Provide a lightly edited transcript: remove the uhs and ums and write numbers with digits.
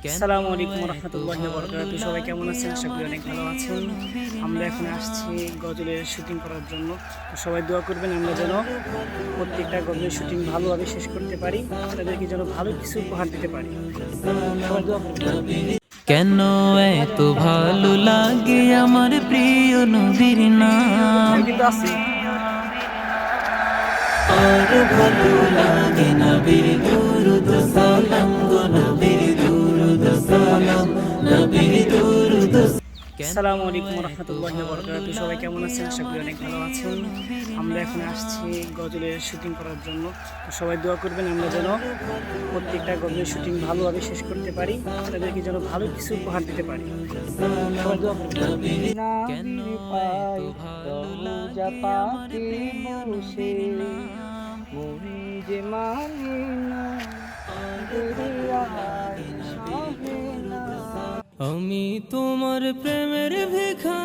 আসসালামু আলাইকুম রহমতুল্লাহি ওয়া বারাকাতুহু। সবাই কেমন আছেন? আশা করি অনেক ভালো আছেন। আমরা এখন আসছি গজলের শুটিং করার জন্য। তো সবাই দোয়া করবেন আমরা যেন প্রত্যেকটা গজলের শুটিং ভালোভাবে শেষ করতে পারি, তাদেরকে যেন ভালো কিছু উপহার দিতে পারি। সবাই দোয়া করবেন। কেন এত ভালো লাগে আমার প্রিয় নবীর নাম, আমি কিন্তু আছি। আর ভালো লাগে নবীর দুরুদ সালাম গো, নবীর দুরুদ সালাম, নবীর দুরুদ। আসসালামু আলাইকুম রহমতুল্লাহি ওয়া বারাকাতুহু। সবাই কেমন আছেন? আশা করি অনেক ভালো আছেন। আমরা এখন আসছি গজলের শুটিং করার জন্য। তো সবাই দোয়া করবেন আমরা যেন প্রত্যেকটা গজলের শুটিং ভালোভাবে শেষ করতে পারি, তাদেরকে যেন ভালো কিছু উপহার দিতে পারি। সবাই দোয়া করবেন। কেন এত ভালো লাগে আমার প্রিয় নবীর নাম, মন যে মানে না আমি তোমার প্রেমের ভিখারি।